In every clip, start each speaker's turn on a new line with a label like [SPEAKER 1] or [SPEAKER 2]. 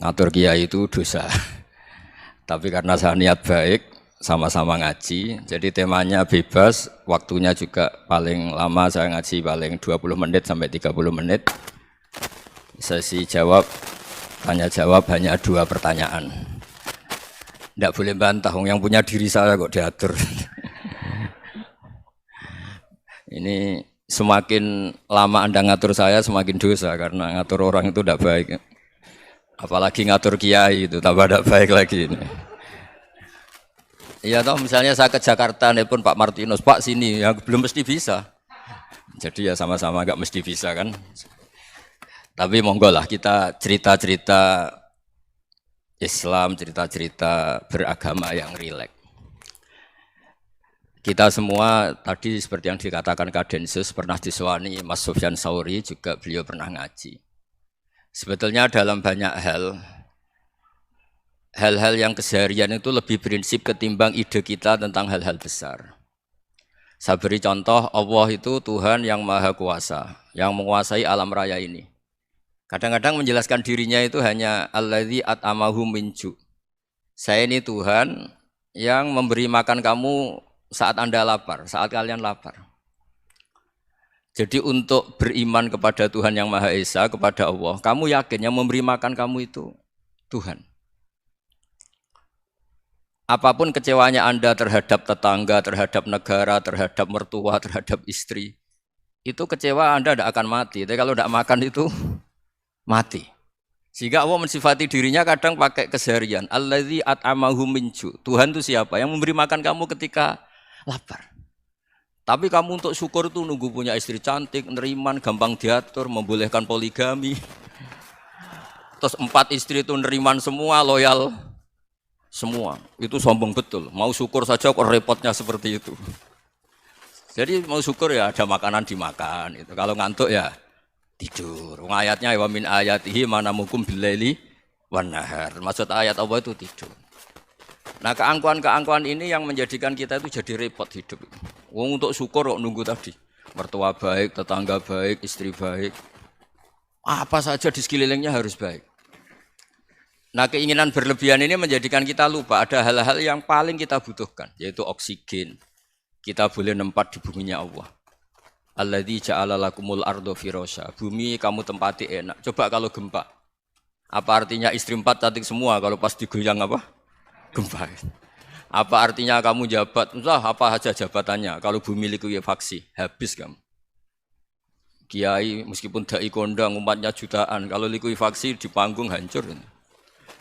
[SPEAKER 1] ngatur kiai itu dosa. Tapi karena saya niat baik, sama-sama ngaji, jadi temanya bebas, waktunya juga paling lama saya ngaji paling 20 menit sampai 30 menit. Sesi jawab, tanya jawab hanya 2 pertanyaan. Tidak boleh bantah, yang punya diri saya kok diatur. Ini semakin lama Anda ngatur saya, semakin dosa, karena ngatur orang itu tidak baik. Apalagi ngatur kiai itu tambah tidak baik lagi ini. Iya toh, misalnya saya ke Jakarta nelpon Pak Martinus, Pak sini, ya belum mesti bisa. Jadi ya sama-sama nggak mesti bisa kan. Tapi monggo lah kita cerita-cerita Islam, cerita-cerita beragama yang rileks. Kita semua tadi seperti yang dikatakan Kak Densus pernah disewani Mas Sufyan Sauri, juga beliau pernah ngaji. Sebetulnya dalam banyak hal-hal yang keseharian itu lebih prinsip ketimbang ide kita tentang hal-hal besar. Saya beri contoh, Allah itu Tuhan yang maha kuasa, yang menguasai alam raya ini. Kadang-kadang menjelaskan dirinya itu hanya alladzi at'amahum min ju'. Saya ini Tuhan yang memberi makan kamu saat Anda lapar, saat kalian lapar. Jadi untuk beriman kepada Tuhan yang Maha Esa, kepada Allah, kamu yakin yang memberi makan kamu itu Tuhan. Apapun kecewanya Anda terhadap tetangga, terhadap negara, terhadap mertua, terhadap istri, itu kecewa Anda tidak akan mati. Tapi kalau tidak makan itu mati. Sehingga Allah mensifati dirinya kadang pakai keseharian. Alladzi at'amahum min ju'. Tuhan itu siapa? Yang memberi makan kamu ketika lapar. Tapi kamu untuk syukur itu nunggu punya istri cantik, neriman, gampang diatur, membolehkan poligami. Terus 4 istri itu neriman semua, loyal semua. Itu sombong betul. Mau syukur saja kok repotnya seperti itu. Jadi mau syukur ya ada makanan dimakan. Itu. Kalau ngantuk ya tidur. Ayatnya wa min ayatihi manamukum billaili wan nahar. Maksud ayat Allah itu tidur. Nah keangkuhan-keangkuhan ini yang menjadikan kita itu jadi repot hidup. Untuk syukur kok nunggu tadi. Mertua baik, tetangga baik, istri baik. Apa saja di sekelilingnya harus baik. Nah keinginan berlebihan ini menjadikan kita lupa ada hal-hal yang paling kita butuhkan. Yaitu oksigen. Kita boleh nempat di buminya Allah. Alladzi ja'ala lakumul ardo firasya. Bumi kamu tempati enak. Coba kalau gempa. Apa artinya istri 4 cantik semua kalau pas digoyang apa? Gempa. Apa artinya kamu jabat? Entah apa saja jabatannya. Kalau bumi likuifaksi, habis kamu. Kiai meskipun dai kondang umatnya jutaan, kalau likuifaksi di panggung hancur.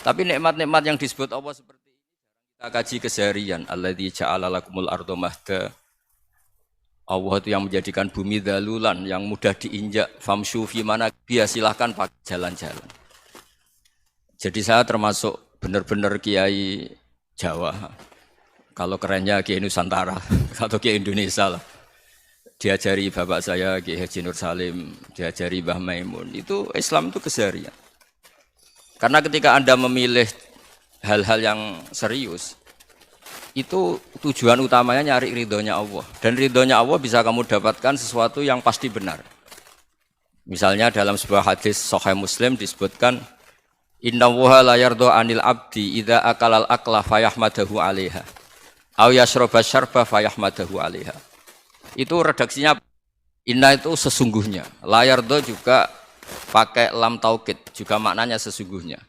[SPEAKER 1] Tapi nikmat-nikmat yang disebut Allah seperti ini kita kaji keseharian. Alladzi ja'ala lakumul ardo mahda. Allah itu yang menjadikan bumi dalulan yang mudah diinjak. Famshu fi mana biya silahkan pakai jalan-jalan. Jadi saya termasuk benar-benar kiai Jawa. Kalau kerennya Kiai Nusantara atau Kiai Indonesia lah. Diajari bapak saya Kiai Haji Nur Salim, diajari Mbah Maimun. Itu Islam itu keseharian. Karena ketika Anda memilih hal-hal yang serius, itu tujuan utamanya nyari ridhonya Allah. Dan ridhonya Allah bisa kamu dapatkan sesuatu yang pasti benar. Misalnya dalam sebuah hadis Sahih Muslim disebutkan Inna wuha la yardo anil abdi idha akalal akla fayahmadahu alaiha aw yashroba syarba fayahmadahu alaiha. Itu redaksinya inna itu sesungguhnya. La yardo juga pakai lam taukid, juga maknanya sesungguhnya.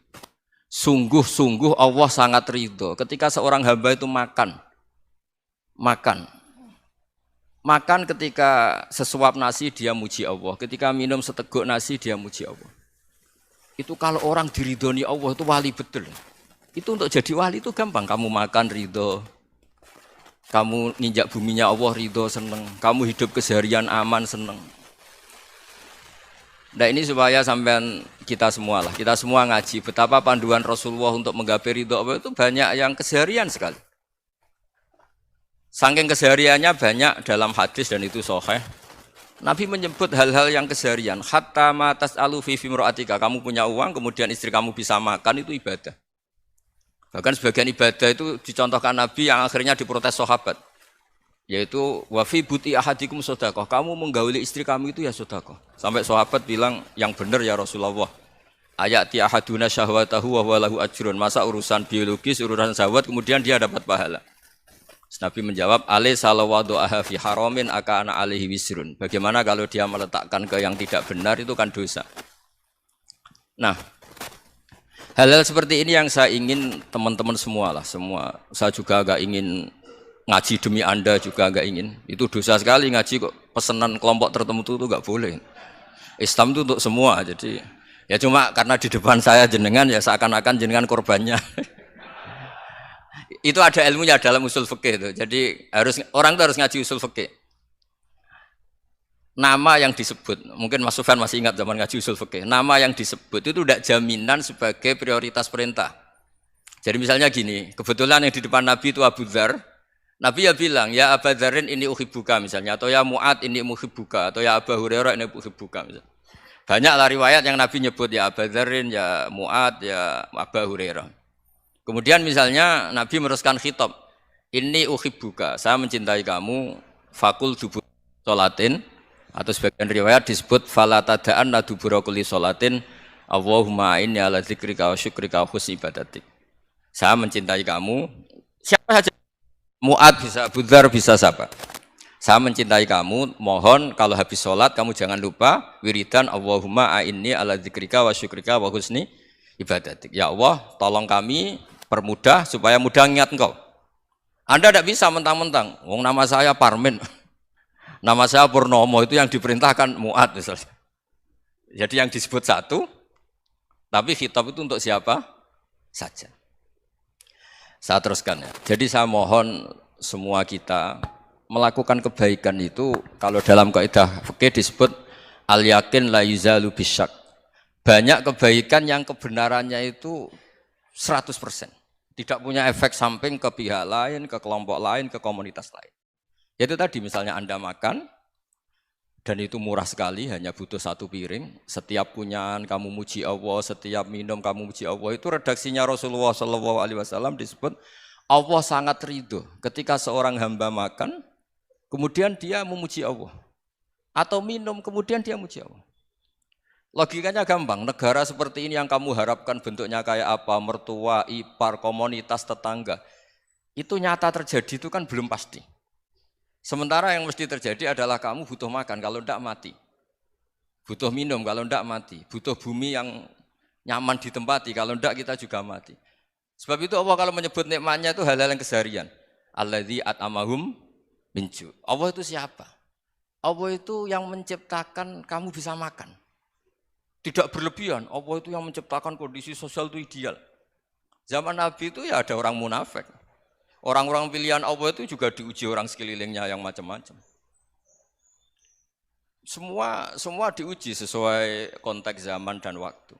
[SPEAKER 1] Sungguh-sungguh Allah sangat ridho ketika seorang hamba itu makan ketika sesuap nasi dia muji Allah, ketika minum seteguk nasi dia muji Allah. Itu kalau orang diridhoni Allah itu wali betul. Itu untuk jadi wali itu gampang. Kamu makan ridho, kamu nginjak buminya Allah ridho seneng, kamu hidup keseharian aman seneng. Nah ini supaya sampean kita semua lah, kita semua ngaji betapa panduan Rasulullah untuk menggapai ridho Allah itu banyak yang keseharian sekali. Saking kesehariannya banyak dalam hadis dan itu sahih. Nabi menyebut hal-hal yang keseharian. Hatta ma tas'alu fi fimra'atika. Kamu punya uang, kemudian istri kamu bisa makan, itu ibadah. Bahkan sebagian ibadah itu dicontohkan Nabi yang akhirnya diprotes sahabat. Yaitu wa fi buti ahadikum sedekah. Kamu menggauli istri kamu itu ya sedekah. Sampai sahabat bilang yang benar ya Rasulullah. Ayati ahaduna syahwatahu wa huwa lahu ajrun. Masa urusan biologis, urusan syahwat kemudian dia dapat pahala. Nabi menjawab, alaysa lawadhu'aha fi haramin akana alaihi wisrun. Bagaimana kalau dia meletakkan ke yang tidak benar, itu kan dosa. Nah, hal-hal seperti ini yang saya ingin teman-teman semua lah, semua. Saya juga agak ingin ngaji demi Anda juga agak ingin. Itu dosa sekali ngaji kok pesanan kelompok tertentu itu enggak boleh. Islam itu untuk semua, jadi ya cuma karena di depan saya jenengan ya seakan-akan jenengan korbannya. Itu ada ilmunya dalam usul fikih itu. Jadi orang itu harus ngaji usul fikih. Nama yang disebut, mungkin Mas Sufyan masih ingat zaman ngaji usul fikih. Nama yang disebut itu tidak jaminan sebagai prioritas perintah. Jadi misalnya gini, kebetulan yang di depan Nabi itu Abu Dzar. Nabi ya bilang, ya Abu Dzarin ini uhibbuka misalnya, atau ya Mu'ad ini uhibbuka, atau ya Abu Hurairah ini uhibbuka misalnya. Banyaklah riwayat yang Nabi nyebut ya Abu Dzarin, ya Mu'ad, ya Abu Hurairah. Kemudian misalnya Nabi meneruskan khitab, ini uhibbuka, saya mencintai kamu, fakul dubur sholatin, atau sebagian riwayat disebut falatadaan la dubura kulli sholatin, Allahumma inni ala dzikrika wa syukrika wa husni ibadatik. Saya mencintai kamu, siapa saja, Mu'ad bisa, Abu Dzar bisa siapa. Saya mencintai kamu, mohon kalau habis sholat kamu jangan lupa wiridan Allahumma inni ala dzikrika wa syukrika wa husni ibadatik. Ya Allah, tolong kami permudah supaya mudah ingat engkau. Anda tidak bisa mentang-mentang, wong nama saya Parmin, nama saya Purnomo, itu yang diperintahkan Mu'ad misalnya. Jadi yang disebut satu, tapi khitab itu untuk siapa saja. Saya teruskan ya. Jadi saya mohon semua kita melakukan kebaikan itu, kalau dalam kaidah fikih disebut al-yakin la yuzalu bisyak. Banyak kebaikan yang kebenarannya itu 100%. Tidak punya efek samping ke pihak lain, ke kelompok lain, ke komunitas lain. Yaitu tadi misalnya Anda makan, dan itu murah sekali, hanya butuh satu piring. Setiap punyaan kamu muji Allah, setiap minum kamu muji Allah. Itu redaksinya Rasulullah SAW disebut, Allah sangat ridho ketika seorang hamba makan, kemudian dia memuji Allah. Atau minum, kemudian dia muji Allah. Logikanya gampang, negara seperti ini yang kamu harapkan bentuknya kayak apa, mertua, ipar, komunitas, tetangga. Itu nyata terjadi itu kan belum pasti. Sementara yang mesti terjadi adalah kamu butuh makan, kalau tidak mati. Butuh minum, kalau tidak mati. Butuh bumi yang nyaman ditempati, kalau tidak kita juga mati. Sebab itu Allah kalau menyebut nikmatnya itu hal-hal yang keseharian. Alladzi at'amahum min ju'. Allah itu siapa? Allah itu yang menciptakan kamu bisa makan. Tidak berlebihan, Allah itu yang menciptakan kondisi sosial itu ideal. Zaman Nabi itu ya ada orang munafik. Orang-orang pilihan Allah itu juga diuji orang sekelilingnya yang macam-macam. Semua diuji sesuai konteks zaman dan waktu.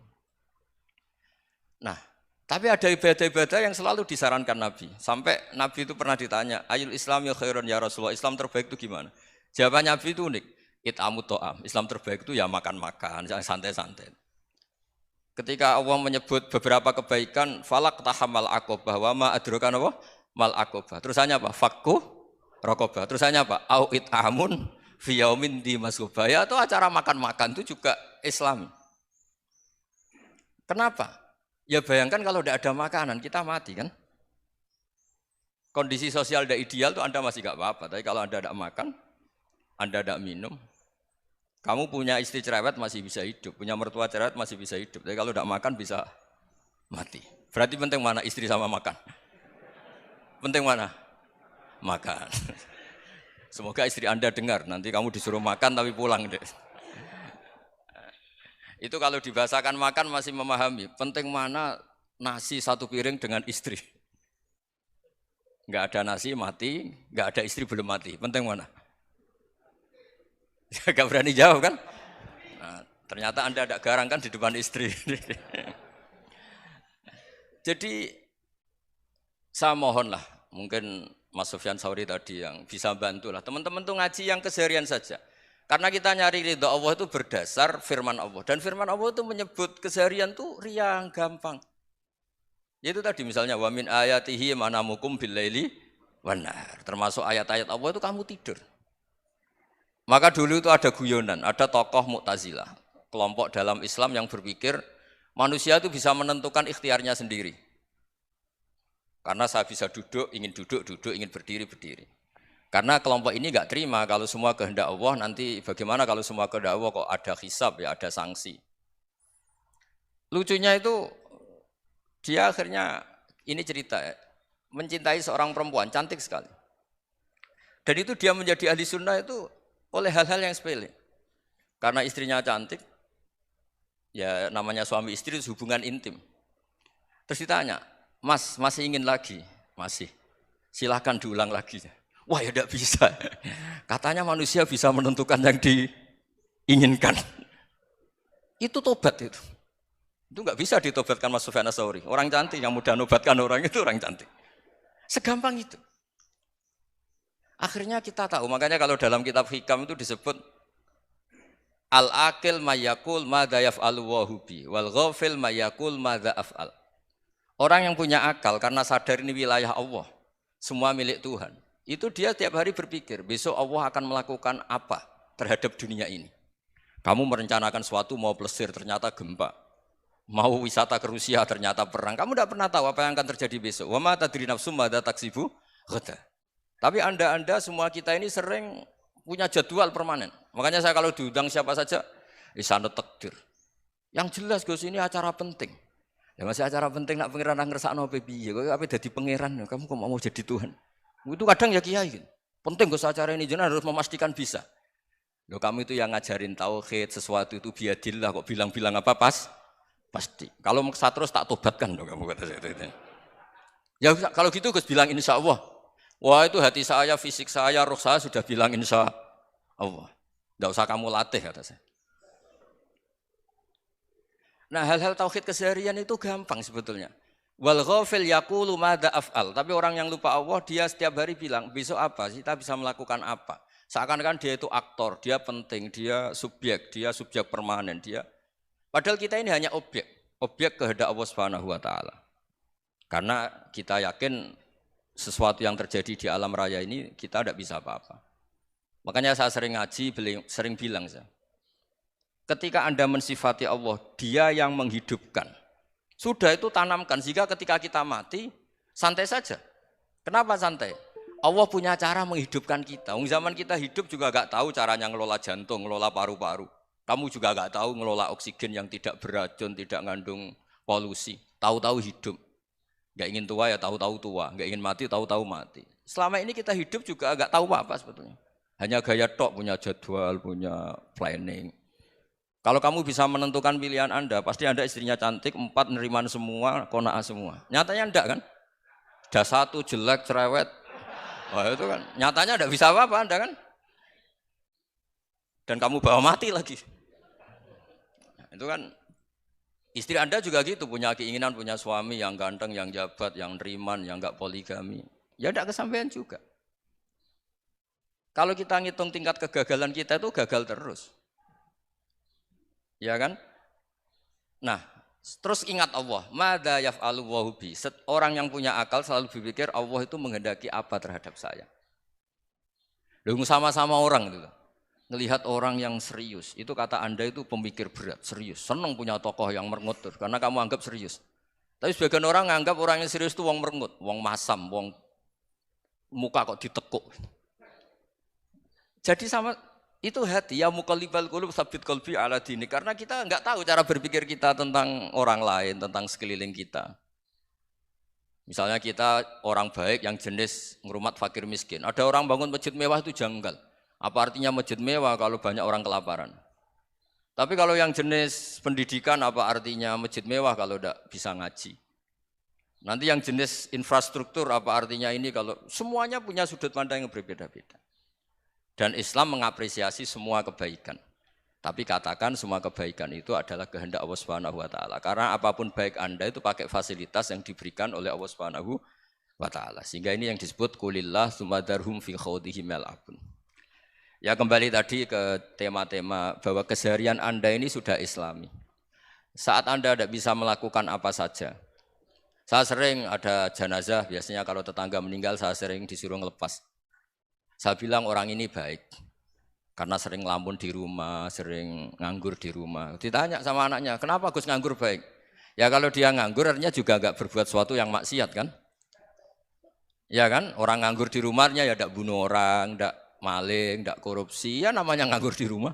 [SPEAKER 1] Nah, tapi ada ibadah-ibadah yang selalu disarankan Nabi. Sampai Nabi itu pernah ditanya, ayul Islam ya khairun ya Rasulullah, Islam terbaik itu gimana? Jawaban Nabi itu unik, it'amu to'am, Islam terbaik itu ya makan-makan, santai-santai. Ketika Allah menyebut beberapa kebaikan, falak tahamal aqobah, wa ma adrokan apa? Mal aqobah. Terusannya apa? Fakku raqobah. Terusannya apa? Au it'amun fi yaumin di masghubah. Ya, atau acara makan-makan itu juga Islam. Kenapa? Ya bayangkan kalau tidak ada makanan, kita mati kan? Kondisi sosial tidak ideal itu Anda masih gak apa-apa. Tapi kalau Anda tidak makan, Anda tidak minum, kamu punya istri cerewet masih bisa hidup, punya mertua cerewet masih bisa hidup. Tapi kalau tidak makan bisa mati. Berarti penting mana istri sama makan? Penting mana? Makan. Semoga istri Anda dengar, nanti kamu disuruh makan tapi pulang deh. Itu kalau dibahasakan makan masih memahami. Penting mana nasi satu piring dengan istri. Enggak ada nasi mati, enggak ada istri belum mati. Penting mana? Enggak berani jawab kan? Nah, ternyata Anda ada garang kan di depan istri. Jadi saya mohonlah, mungkin Mas Sufyan Sauri tadi yang bisa bantulah. Teman-teman tuh ngaji yang keseharian saja. Karena kita nyari ridha Allah itu berdasar firman Allah. Dan firman Allah itu menyebut keseharian tuh riang, gampang. Yaitu tadi misalnya wa min ayatihi manamukum billaili wan nahar. Termasuk ayat-ayat Allah itu kamu tidur. Maka dulu itu ada guyonan, ada tokoh Mu'tazilah, kelompok dalam Islam yang berpikir Manusia itu bisa menentukan ikhtiarnya sendiri. Karena saya bisa duduk, duduk, ingin berdiri, berdiri. Karena kelompok ini nggak terima kalau semua kehendak Allah, nanti bagaimana kalau semua kehendak Allah kok ada hisab ya, ada sanksi. Lucunya itu dia akhirnya ini cerita mencintai seorang perempuan cantik sekali. Dan itu dia menjadi ahli sunnah itu oleh hal-hal yang sepele. Karena istrinya cantik, ya namanya suami istri itu hubungan intim. Terus ditanya, Mas, masih ingin lagi? Masih. Silahkan diulang lagi. Wah ya tidak bisa. Katanya manusia bisa menentukan yang diinginkan. Itu tobat itu. Itu nggak bisa ditobatkan Mas Sufyan Ats-Tsauri. Orang cantik yang mudah nobatkan orang itu orang cantik. Segampang itu. Akhirnya kita tahu, makanya kalau dalam kitab Hikam itu disebut al-aqil mayakul madza yaf'alu wa hubi wal ghafil mayakul madza af'al. Orang yang punya akal karena sadar ini wilayah Allah, semua milik Tuhan. Itu dia tiap hari berpikir, besok Allah akan melakukan apa terhadap dunia ini. Kamu merencanakan sesuatu mau plesir ternyata gempa. Mau wisata ke Rusia ternyata perang. Kamu tidak pernah tahu apa yang akan terjadi besok. Wa ma tadri nafsum madza taksibu ghadan. Tapi anda semua kita ini sering punya jadwal permanen. Makanya saya kalau diundang siapa saja, sanad takdir. Yang jelas Gus ini acara penting. Ya masih acara penting nak pangeran ngersakno piye? Kowe ape dadi pangeran? Kamu kok mau jadi Tuhan? Itu kadang ya kiai gitu. Penting Gus acara ini jenengan harus memastikan bisa. Loh kamu itu yang ngajarin tauhid, sesuatu itu biadillah kok bilang-bilang apa pasti. Kalau maksa terus tak tobatkan loh kamu kata saya itu. Ya kalau gitu Gus bilang insya Allah. Wah itu hati saya, fisik saya, roh saya sudah bilang insya Allah. Tidak usah kamu latih kata saya. Nah hal-hal tauhid keseharian itu gampang sebetulnya. Wal ghafil yaqulu madza af'al. Tapi orang yang lupa Allah dia setiap hari bilang besok apa? Kita bisa melakukan apa? Seakan-akan dia itu aktor, dia penting, dia subjek permanen, dia. Padahal kita ini hanya objek kehendak Allah Subhanahu wa taala. Karena kita yakin sesuatu yang terjadi di alam raya ini kita tidak bisa apa-apa. Makanya saya sering ngaji, sering bilang saya. Ketika Anda mensifati Allah, dia yang menghidupkan. Sudah itu tanamkan, sehingga ketika kita mati, santai saja. Kenapa santai? Allah punya cara menghidupkan kita. Zaman kita hidup juga gak tahu caranya ngelola jantung, ngelola paru-paru. Kamu juga gak tahu ngelola oksigen yang tidak beracun, tidak mengandung polusi. Tahu-tahu hidup. Gak ingin tua ya tahu-tahu tua, gak ingin mati tahu-tahu mati. Selama ini kita hidup juga gak tahu apa sebetulnya. Hanya gaya tok, punya jadwal, punya planning. Kalau kamu bisa menentukan pilihan Anda, pasti Anda istrinya cantik, 4 neriman semua, kona'ah semua. Nyatanya enggak kan? Ada 1 jelek, cerewet. Wah itu kan, nyatanya enggak bisa apa-apa Anda kan? Dan kamu bawa mati lagi. Nah, itu kan, istri Anda juga gitu, punya keinginan, punya suami yang ganteng, yang jabat, yang neriman, yang enggak poligami. Ya enggak kesampaian juga. Kalau kita ngitung tingkat kegagalan kita itu gagal terus. Ya kan? Nah, terus ingat Allah, madza yaf'alu wa bi. Orang yang punya akal selalu berpikir Allah itu menghendaki apa terhadap saya. Loh sama-sama orang gitu. Ngelihat orang yang serius, itu kata Anda itu pemikir berat, serius. Senang punya tokoh yang merengut karena kamu anggap serius. Tapi sebagian orang anggap orang yang serius itu wong merengut, wong masam, wong muka kok ditekuk. Jadi sama itu hati ya muqallibal qulub tsabbit qalbi ala dini, karena kita enggak tahu cara berpikir kita tentang orang lain, tentang sekeliling kita. Misalnya kita orang baik yang jenis ngrumat fakir miskin. Ada orang bangun masjid mewah itu janggal. Apa artinya masjid mewah kalau banyak orang kelaparan? Tapi kalau yang jenis pendidikan apa artinya masjid mewah kalau tidak bisa ngaji? Nanti yang jenis infrastruktur apa artinya ini kalau semuanya punya sudut pandang yang berbeda-beda. Dan Islam mengapresiasi semua kebaikan. Tapi katakan semua kebaikan itu adalah kehendak Allah Subhanahu wa taala. Karena apapun baik Anda itu pakai fasilitas yang diberikan oleh Allah Subhanahu wa taala. Sehingga ini yang disebut qulillah tsumma darhum fi khawdihim yal'abun. Ya kembali tadi ke tema-tema bahwa keseharian Anda ini sudah Islami. Saat Anda tidak bisa melakukan apa saja. Saya sering ada jenazah, biasanya kalau tetangga meninggal saya sering disuruh ngelepas. Saya bilang orang ini baik, karena sering ngelamun di rumah, sering nganggur di rumah. Ditanya sama anaknya, kenapa Gus nganggur baik? Ya kalau dia nganggur artinya juga nggak berbuat sesuatu yang maksiat kan? Ya kan? Orang nganggur di rumahnya ya ndak bunuh orang, ndak maling, ndak korupsi, ya namanya nganggur di rumah.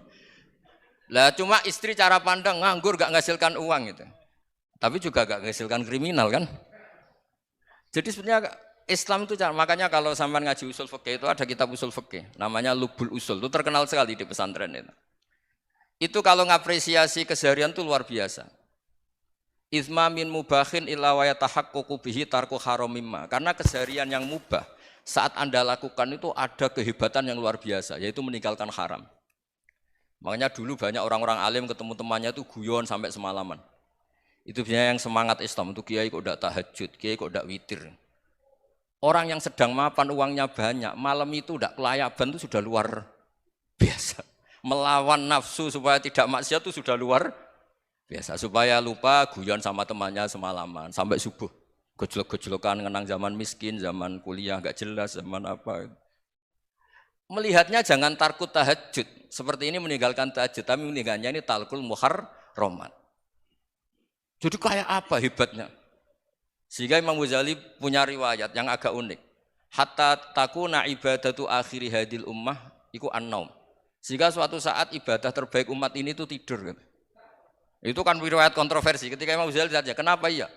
[SPEAKER 1] Lah cuma istri cara pandang nganggur gak menghasilkan uang gitu. Tapi juga gak menghasilkan kriminal kan? Jadi sebenarnya Islam itu makanya kalau sampean ngaji usul fikih itu ada kitab usul fikih namanya Lubul Usul, itu terkenal sekali di pesantren itu. Itu kalau ngapresiasi keseharian itu luar biasa. Izma min mubahin illa wa yatahaqqaqu bihi tarku haramimma. Karena keseharian yang mubah saat Anda lakukan itu ada kehebatan yang luar biasa, yaitu meninggalkan haram. Makanya dulu banyak orang-orang alim ketemu temannya itu guyon sampai semalaman. Itu biasanya yang semangat Islam, itu kiai kok tidak tahajud, kiai kok tidak witir. Orang yang sedang mapan uangnya banyak, malam itu tidak kelayaban itu sudah luar biasa. Melawan nafsu supaya tidak maksiat itu sudah luar biasa. Supaya lupa guyon sama temannya semalaman sampai subuh. Gejolok-gejolokan ngenang zaman miskin, zaman kuliah nggak jelas, zaman apa. Melihatnya jangan tarkut tahajud. Seperti ini meninggalkan tahajud, tapi meninggalnya ini talkul muharramat. Jadi kayak apa hebatnya? Sehingga Imam Ghazali punya riwayat yang agak unik. Hatta takuna ibadatu akhiri hadil ummah iku an-naum. Sehingga suatu saat ibadah terbaik umat ini itu tidur. Itu kan riwayat kontroversi. Ketika Imam Ghazali ditanya, kenapa iya?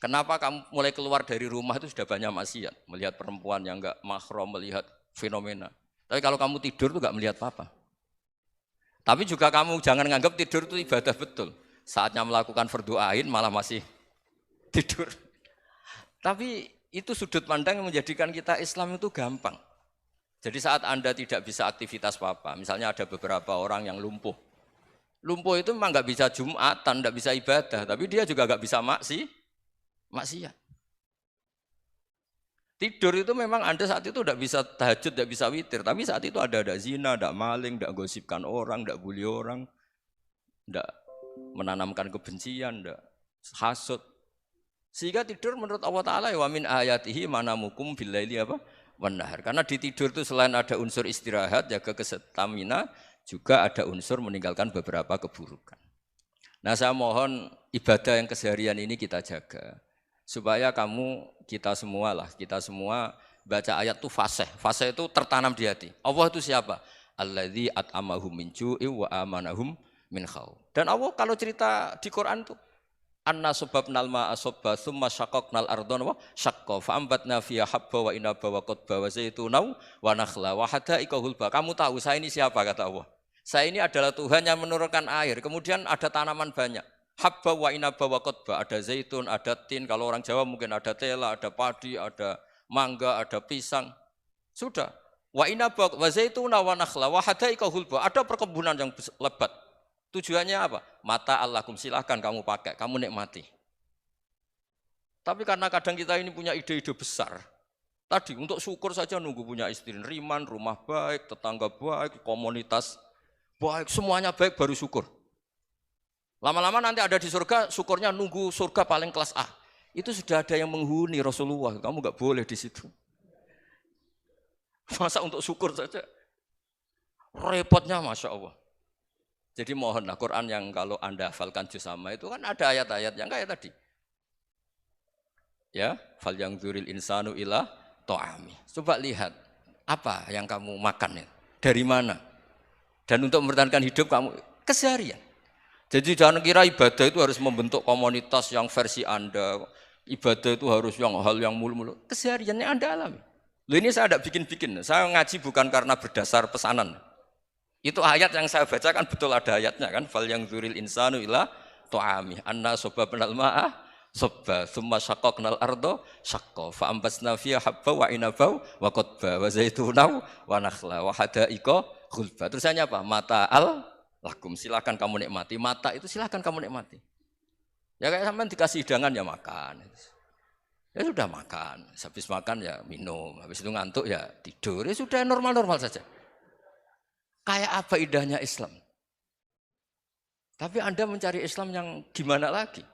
[SPEAKER 1] Kenapa kamu mulai keluar dari rumah itu sudah banyak maksiat? Melihat perempuan yang enggak mahram, melihat fenomena. Tapi kalau kamu tidur itu enggak melihat apa-apa. Tapi juga kamu jangan nganggap tidur itu ibadah betul. Saatnya melakukan fardu ain malah masih tidur. Tapi itu sudut pandang yang menjadikan kita Islam itu gampang. Jadi saat Anda tidak bisa aktivitas apa-apa, misalnya ada beberapa orang yang lumpuh. Lumpuh itu memang nggak bisa Jumatan, nggak bisa ibadah, tapi dia juga nggak bisa maksiat. Tidur itu memang Anda saat itu tidak bisa tahajud, tidak bisa witir, tapi saat itu ada zina, ada maling, tidak gosipkan orang, tidak bully orang, tidak menanamkan kebencian, tidak hasud. Sehingga tidur menurut Allah Ta'ala wa min ayatihi manamukum billaili apa? Wan-nahar. Karena di tidur itu selain ada unsur istirahat, jaga kestamina, juga ada unsur meninggalkan beberapa keburukan. Nah saya mohon ibadah yang keseharian ini kita jaga. Supaya kita semua baca ayat itu fasih. Fasih itu tertanam di hati. Allah itu siapa? Alladzi at'amahum min ju'i wa amanahum min khauf. Dan Allah kalau cerita di Quran itu anna sababnal ma'a sabba tsumma syaqaqnal ardha wa syaqqa fa ambatna fiha habba wa inaba wa qadba wa zaituna wa nakhla wa hada'iqa hulba. Kamu tahu saya ini siapa kata Allah? Saya ini adalah Tuhan yang menurunkan air, kemudian ada tanaman banyak. Habba wa inaba wa qadba, ada zaitun, ada tin, kalau orang Jawa mungkin ada tela, ada padi, ada mangga, ada pisang. Sudah. Wa inaba wa zaituna wa nakhla wa hada'iqa hulba, ada perkebunan yang lebat. Tujuannya apa? Mata Allahkum, silahkan kamu pakai, kamu nikmati. Tapi karena kadang kita ini punya ide-ide besar. Tadi untuk syukur saja nunggu punya istri, riman, rumah baik, tetangga baik, komunitas baik, semuanya baik baru syukur. Lama-lama nanti ada di surga, syukurnya nunggu surga paling kelas A. Itu sudah ada yang menghuni Rasulullah, kamu nggak boleh di situ. Masa untuk syukur saja? Repotnya Masya Allah. Jadi mohonlah Quran yang kalau Anda hafalkan juz sama itu kan ada ayat-ayat yang kayak tadi. Ya, fal yang dzuril insanu ila ta'ami. Coba lihat apa yang kamu makan ya? Dari mana? Dan untuk mempertahankan hidup kamu keseharian. Jadi jangan kira ibadah itu harus membentuk komunitas yang versi Anda. Ibadah itu harus hal yang mulu-mulu. Kesehariannya Anda alami. Loh ini saya tidak bikin-bikin. Saya ngaji bukan karena berdasar pesanan. Itu ayat yang saya baca kan betul ada ayatnya kan. Fal yang dzuril insanu ila ta'ami. Anna sababnal ma'a sabba tsumma syaqaqnal arda syaqqa fa ambasna fiha habba wa inaba wa qadba wa zaituna wa nakhla wa hada'iqa ghulba. Terusannya apa? Mata'al lakum, silakan kamu nikmati. Mata itu silakan kamu nikmati. Ya kayak sampean dikasih hidangan ya makan. Ya sudah makan. Habis makan ya minum. Habis itu ngantuk ya tidur. Ya sudah normal-normal saja. Kayak apa indahnya Islam. Tapi Anda mencari Islam yang gimana lagi?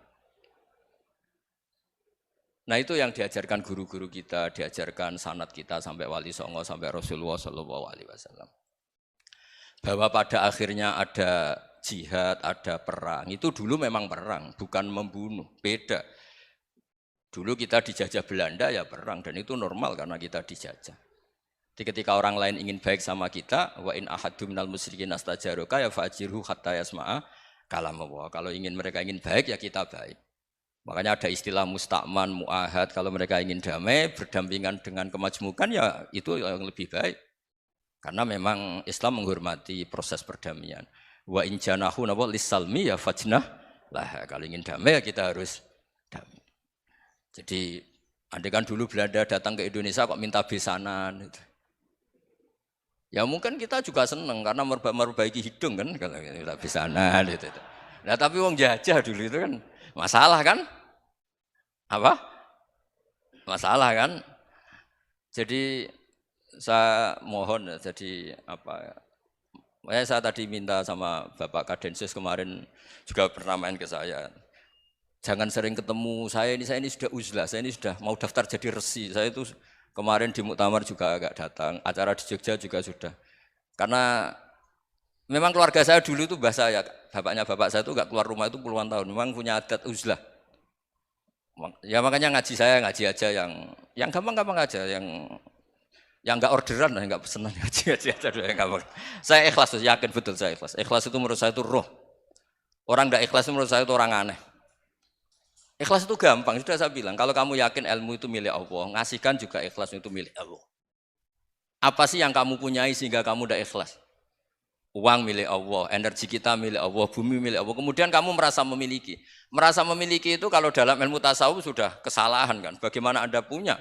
[SPEAKER 1] Nah itu yang diajarkan guru-guru kita, diajarkan sanad kita sampai Wali Songo, sampai Rasulullah SAW. Bahwa pada akhirnya ada jihad, ada perang. Itu dulu memang perang, bukan membunuh. Beda. Dulu kita dijajah Belanda ya perang dan itu normal karena kita dijajah. Jadi ketika orang lain ingin baik sama kita, wa in ahadum minal musyrikin astajaroka ya fa'jirhu hatta yasma'a kalam Allah. Kalau mereka ingin baik ya kita baik. Makanya ada istilah musta'man, mu'ahad. Kalau mereka ingin damai, berdampingan dengan kemajmukan ya itu yang lebih baik. Karena memang Islam menghormati proses perdamaian. Wa in janahu napa lisalmi ya fajnah lah. Kalau ingin damai ya kita harus damai. Jadi andai kan dulu Belanda datang ke Indonesia kok minta besanan gitu. Ya mungkin kita juga seneng karena memperbaiki hidung kan kalau minta besanan gitu. Nah tapi wong jajah dulu itu kan masalah kan? Apa? Masalah kan? Jadi saya mohon ya, jadi apa? Saya tadi minta sama Bapak Kadensus kemarin juga pernah main ke saya. Jangan sering ketemu saya ini sudah uzlah, saya ini sudah mau daftar jadi resi. Saya itu kemarin di muktamar juga agak datang, acara di Jogja juga sudah. Karena memang keluarga saya dulu itu bahasa ya, bapaknya bapak saya itu enggak keluar rumah itu puluhan tahun, memang punya adat uzlah. Ya makanya ngaji saya ngaji aja yang gampang-gampang aja, yang enggak orderan, enggak pesenan ngaji aja dulu yang gampang. Saya ikhlas, yakin betul saya ikhlas. Ikhlas itu menurut saya itu roh. Orang enggak ikhlas menurut saya itu orang aneh. Ikhlas itu gampang, sudah saya bilang. Kalau kamu yakin ilmu itu milik Allah, ngasihkan juga ikhlas itu milik Allah. Apa sih yang kamu punyai sehingga kamu udah ikhlas? Uang milik Allah, energi kita milik Allah, bumi milik Allah. Kemudian kamu merasa memiliki. Merasa memiliki itu kalau dalam ilmu tasawuf sudah kesalahan kan. Bagaimana Anda punya?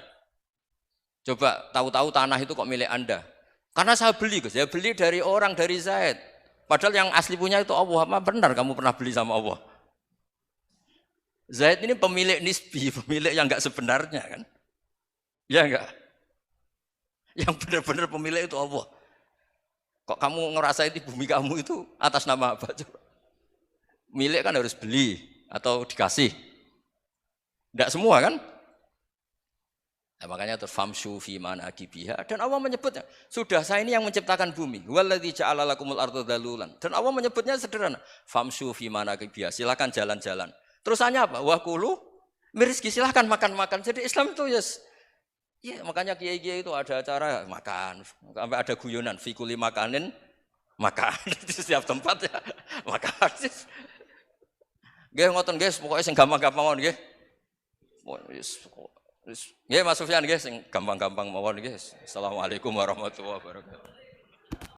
[SPEAKER 1] Coba tahu-tahu tanah itu kok milik Anda. Karena saya beli, Gus. Saya beli dari orang, dari Zaid. Padahal yang asli punya itu Allah. Apa benar kamu pernah beli sama Allah? Zaid ini pemilik nisbi, pemilik yang enggak sebenarnya kan? Ya enggak? Yang benar-benar pemilik itu Allah. Kok kamu ngerasa itu bumi kamu itu atas nama apa? Coba. Milik kan harus beli atau dikasih. Enggak semua kan? Nah, makanya terfamshu fi manakibiha dan Allah menyebutnya, sudah saya ini yang menciptakan bumi. Waladzi ja'ala lakumul arda dalulan. Dan Allah menyebutnya sederhana, famshu fi manakibiha. Silakan jalan-jalan. Terusannya apa? Wa kulu mirizki, silahkan makan-makan. Jadi Islam itu ya makanya kiai-kiai itu ada acara makan, sampai ada guyonan fikuli makanin makan di setiap tempat ya makan. Nggih ngoten nggih, pokoke sing gampang-gampang mawon nggih. Nggih Mas Sufyan nggih sing gampang-gampang mawon nggih. Assalamualaikum warahmatullahi wabarakatuh.